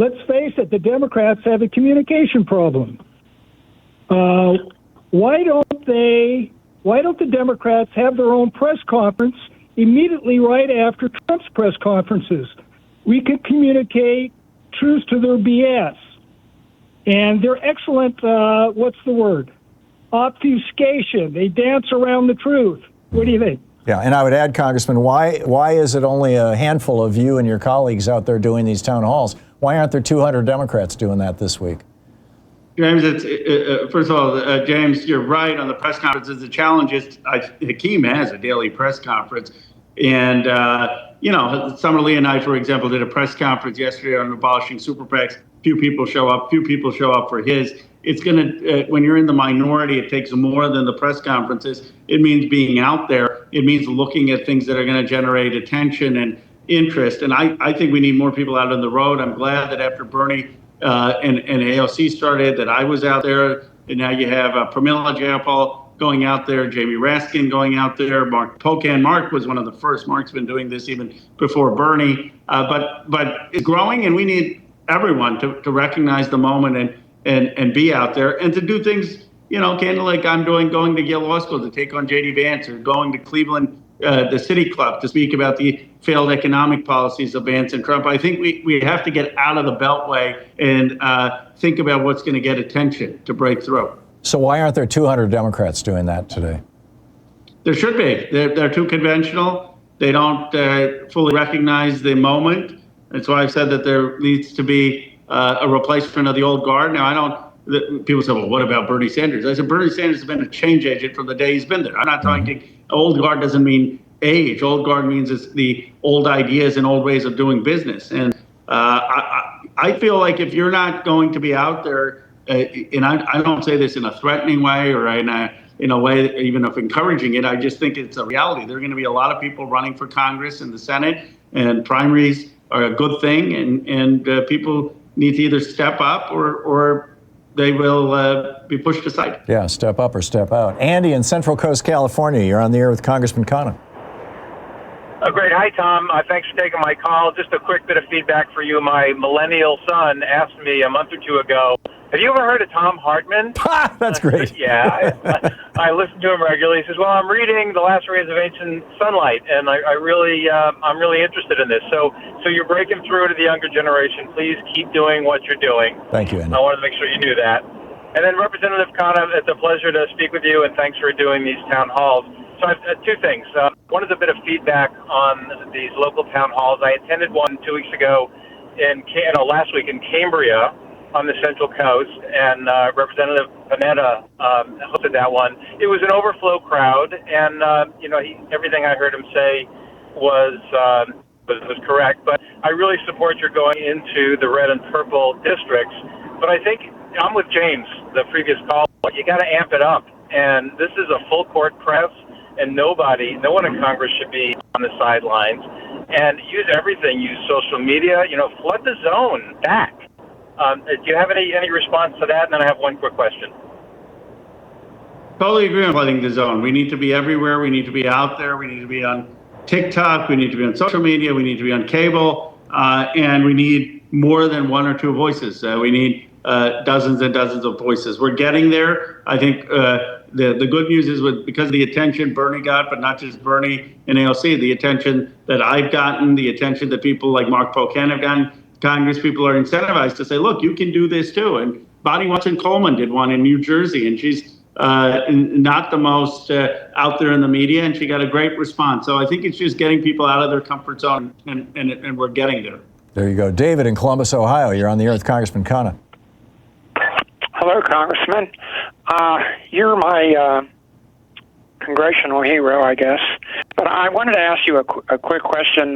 let's face it, the Democrats have a communication problem. Why don't the Democrats have their own press conference immediately right after Trump's press conferences? We could communicate truth to their BS. And they're excellent, what's the word? Obfuscation. They dance around the truth. What do you think? Yeah, and I would add, Congressman, why is it only a handful of you and your colleagues out there doing these town halls? Why aren't there 200 Democrats doing that this week? James, first of all, James, you're right on the press conferences. The challenge is Hakeem has a daily press conference. And, Summer Lee and I, for example, did a press conference yesterday on abolishing super PACs. Few people show up for his. It's going to, when you're in the minority, it takes more than the press conferences. It means being out there. It means looking at things that are going to generate attention and interest. And I think we need more people out on the road. I'm glad that after Bernie and AOC started, that I was out there. And now you have Pramila Jayapal going out there, Jamie Raskin going out there, Mark Pocan. Mark was one of the first. Mark's been doing this even before Bernie. But it's growing, and we need everyone to recognize the moment and be out there and to do things, kind of like I'm doing, going to Yale Law School to take on J.D. Vance, or going to Cleveland, the City Club, to speak about the failed economic policies of Vance and Trump. I think we have to get out of the Beltway and think about what's going to get attention to break through. So why aren't there 200 Democrats doing that today? There should be. They're too conventional. They don't fully recognize the moment. That's why I've said that there needs to be a replacement of the old guard. Now, people say, well, what about Bernie Sanders? I said, Bernie Sanders has been a change agent from the day he's been there. I'm not talking, old guard doesn't mean age. Old guard means it's the old ideas and old ways of doing business. And I feel like if you're not going to be out there, and I don't say this in a threatening way or in a way, even of encouraging it, I just think it's a reality. There are going to be a lot of people running for Congress and the Senate, and primaries are a good thing, and people need to either step up or they will be pushed aside. Yeah, step up or step out. Andy in Central Coast, California, you're on the air with Congressman Khanna. Oh, great. Hi, Tom. Thanks for taking my call. Just a quick bit of feedback for you. My millennial son asked me a month or two ago, have you ever heard of Thom Hartmann? That's great. Yeah, I listen to him regularly. He says, well, I'm reading The Last Rays of Ancient Sunlight, and I'm really interested in this. So you're breaking through to the younger generation. Please keep doing what you're doing. Thank you, Andy. I wanted to make sure you knew that. And then Representative Khanna, it's a pleasure to speak with you, and thanks for doing these town halls. So I've two things. One is a bit of feedback on these local town halls. I attended one 2 weeks ago last week in Cambria on the Central Coast, and Representative Panetta hosted that one. It was an overflow crowd, and everything I heard him say was correct. But I really support your going into the red and purple districts. But I think I'm with James, the previous caller. You got to amp it up, and this is a full court press, and no one in Congress should be on the sidelines. And use everything. Use social media. Flood the zone back. Do you have any response to that? And then I have one quick question. Totally agree on flooding the zone. We need to be everywhere. We need to be out there. We need to be on TikTok. We need to be on social media. We need to be on cable. And we need more than one or two voices. We need dozens and dozens of voices. We're getting there. I think the good news is because of the attention Bernie got, but not just Bernie and AOC, the attention that I've gotten, the attention that people like Mark Pocan have gotten, Congress people are incentivized to say, look, you can do this too. And Bonnie Watson-Coleman did one in New Jersey, and she's not the most out there in the media, and she got a great response. So I think it's just getting people out of their comfort zone, and we're getting there. There you go. David in Columbus, Ohio, you're on the air with Congressman Khanna. Hello, Congressman. You're my congressional hero, I guess. But I wanted to ask you a quick question.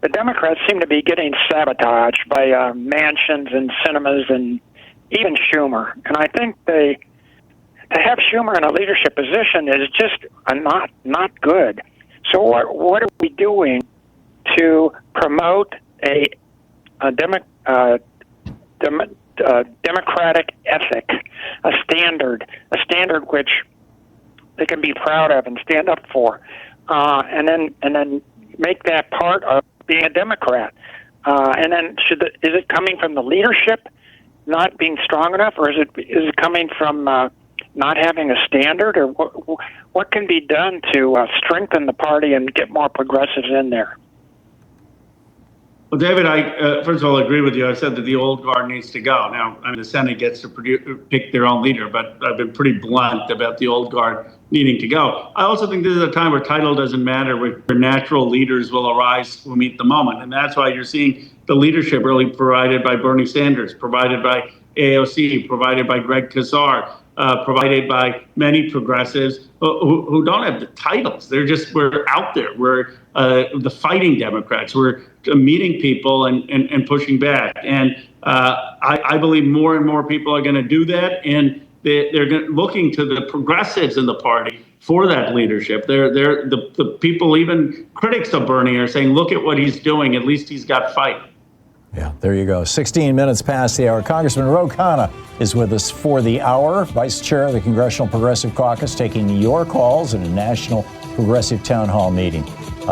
The Democrats seem to be getting sabotaged by mansions and cinemas and even Schumer. And I think to have Schumer in a leadership position is just not good. So what are we doing to promote a democratic ethic, a standard which they can be proud of and stand up for, and then make that part of being a Democrat? And then is it coming from the leadership not being strong enough, or is it coming from not having a standard, or what can be done to strengthen the party and get more progressives in there? Well, David, I first of all agree with you. I said that the old guard needs to go. Now, I mean, the Senate gets to pick their own leader, but I've been pretty blunt about the old guard needing to go. I also think this is a time where title doesn't matter, where natural leaders will arise who meet the moment. And that's why you're seeing the leadership really provided by Bernie Sanders, provided by AOC, provided by Greg Casar, provided by many progressives who don't have the titles. We're out there. We're the fighting Democrats. We're meeting people and pushing back. And I believe more and more people are going to do that. And they're looking to the progressives in the party for that leadership. They're the people, even critics of Bernie, are saying, look at what he's doing. At least he's got fight. Yeah, there you go. 16 minutes past the hour. Congressman Ro Khanna is with us for the hour, Vice Chair of the Congressional Progressive Caucus, taking your calls in a national progressive town hall meeting.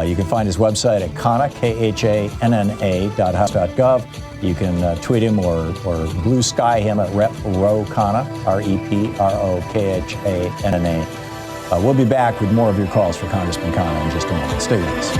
You can find his website at Khanna, KHANNA.house.gov. You can tweet him or blue sky him at Rep. Ro Khanna, REPROKHANNA. We'll be back with more of your calls for Congressman Khanna in just a moment. Stay with us.